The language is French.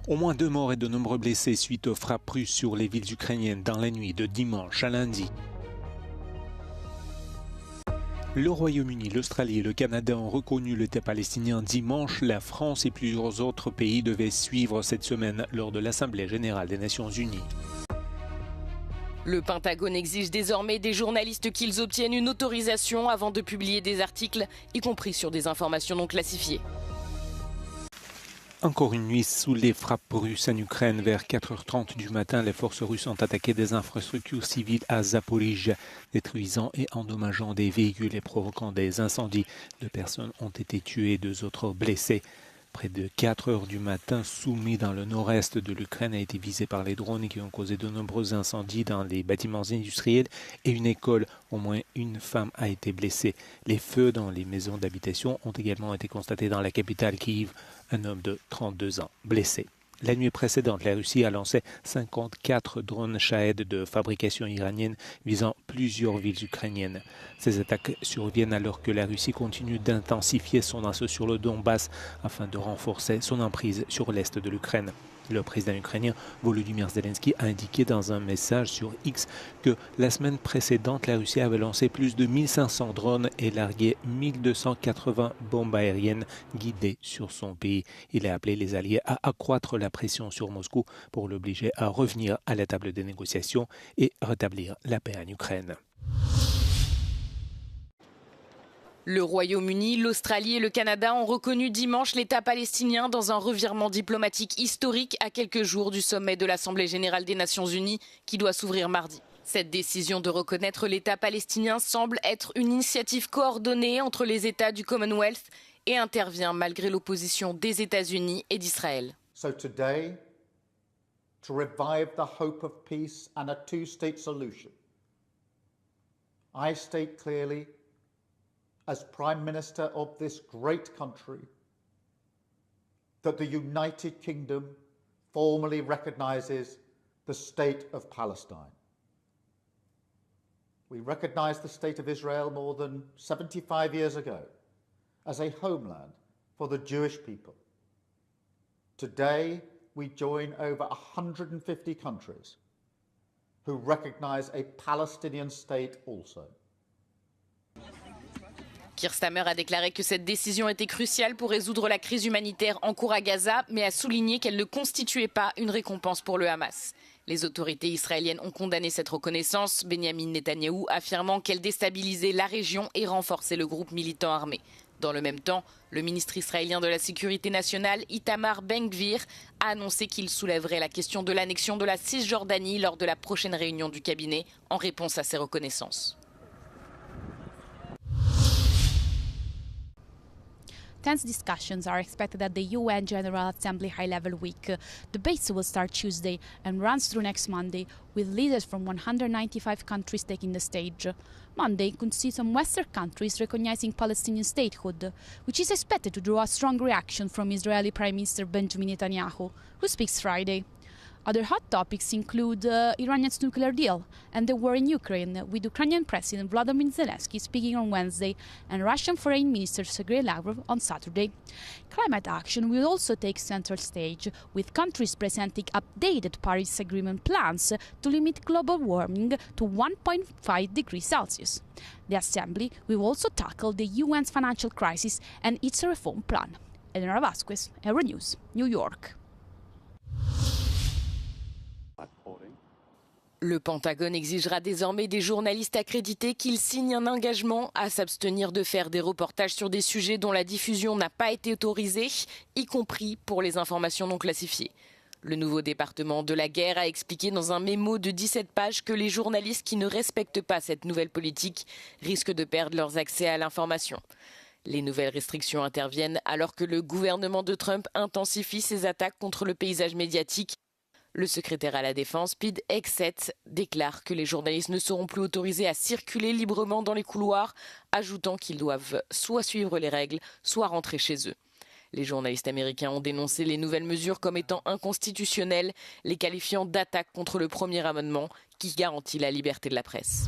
Au moins 2 morts et de nombreux blessés suite aux frappes russes sur les villes ukrainiennes dans la nuit de dimanche à lundi. Le Royaume-Uni, l'Australie et le Canada ont reconnu l'État palestinien dimanche. La France et plusieurs autres pays devaient suivre cette semaine lors de l'Assemblée générale des Nations unies. Le Pentagone exige désormais des journalistes qu'ils obtiennent une autorisation avant de publier des articles, y compris sur des informations non classifiées. Encore une nuit sous les frappes russes en Ukraine. Vers 4h30 du matin, les forces russes ont attaqué des infrastructures civiles à Zaporijia, détruisant et endommageant des véhicules et provoquant des incendies. 2 personnes ont été tuées et 2 autres blessées. Près de 4 heures du matin, Soumy, dans le nord-est de l'Ukraine, a été visé par les drones qui ont causé de nombreux incendies dans les bâtiments industriels et une école. Au moins une femme a été blessée. Les feux dans les maisons d'habitation ont également été constatés dans la capitale Kiev. Un homme de 32 ans blessé. La nuit précédente, la Russie a lancé 54 drones Shahed de fabrication iranienne visant plusieurs villes ukrainiennes. Ces attaques surviennent alors que la Russie continue d'intensifier son assaut sur le Donbass afin de renforcer son emprise sur l'est de l'Ukraine. Le président ukrainien Volodymyr Zelensky a indiqué dans un message sur X que la semaine précédente, la Russie avait lancé plus de 1500 drones et largué 1280 bombes aériennes guidées sur son pays. Il a appelé les alliés à accroître la pression sur Moscou pour l'obliger à revenir à la table des négociations et rétablir la paix en Ukraine. Le Royaume-Uni, l'Australie et le Canada ont reconnu dimanche l'État palestinien dans un revirement diplomatique historique à quelques jours du sommet de l'Assemblée générale des Nations unies qui doit s'ouvrir mardi. Cette décision de reconnaître l'État palestinien semble être une initiative coordonnée entre les États du Commonwealth et intervient malgré l'opposition des États-Unis et d'Israël. So today, to revive the hope of peace and a two-state solution, I state clearly, as Prime Minister of this great country, that the United Kingdom formally recognises the state of Palestine. We recognised the state of Israel more than 75 years ago as a homeland for the Jewish people. Today, we join over 150 countries who recognise a Palestinian state also. Keir Starmer a déclaré que cette décision était cruciale pour résoudre la crise humanitaire en cours à Gaza, mais a souligné qu'elle ne constituait pas une récompense pour le Hamas. Les autorités israéliennes ont condamné cette reconnaissance, Benyamin Netanyahou affirmant qu'elle déstabilisait la région et renforçait le groupe militant armé. Dans le même temps, le ministre israélien de la Sécurité nationale, Itamar Ben-Gvir, a annoncé qu'il soulèverait la question de l'annexion de la Cisjordanie lors de la prochaine réunion du cabinet en réponse à ces reconnaissances. Tense discussions are expected at the UN General Assembly High-Level Week. Debates will start Tuesday and runs through next Monday, with leaders from 195 countries taking the stage. Monday could see some Western countries recognizing Palestinian statehood, which is expected to draw a strong reaction from Israeli Prime Minister Benjamin Netanyahu, who speaks Friday. Other hot topics include Iran's nuclear deal and the war in Ukraine, with Ukrainian President Volodymyr Zelensky speaking on Wednesday and Russian Foreign Minister Sergei Lavrov on Saturday. Climate action will also take central stage, with countries presenting updated Paris Agreement plans to limit global warming to 1.5 degrees Celsius. The Assembly will also tackle the UN's financial crisis and its reform plan. Eleonora Vasquez, Euronews, New York. Le Pentagone exigera désormais des journalistes accrédités qu'ils signent un engagement à s'abstenir de faire des reportages sur des sujets dont la diffusion n'a pas été autorisée, y compris pour les informations non classifiées. Le nouveau département de la guerre a expliqué dans un mémo de 17 pages que les journalistes qui ne respectent pas cette nouvelle politique risquent de perdre leurs accès à l'information. Les nouvelles restrictions interviennent alors que le gouvernement de Trump intensifie ses attaques contre le paysage médiatique. Le secrétaire à la Défense, Pete Hegseth, déclare que les journalistes ne seront plus autorisés à circuler librement dans les couloirs, ajoutant qu'ils doivent soit suivre les règles, soit rentrer chez eux. Les journalistes américains ont dénoncé les nouvelles mesures comme étant inconstitutionnelles, les qualifiant d'attaque contre le premier amendement qui garantit la liberté de la presse.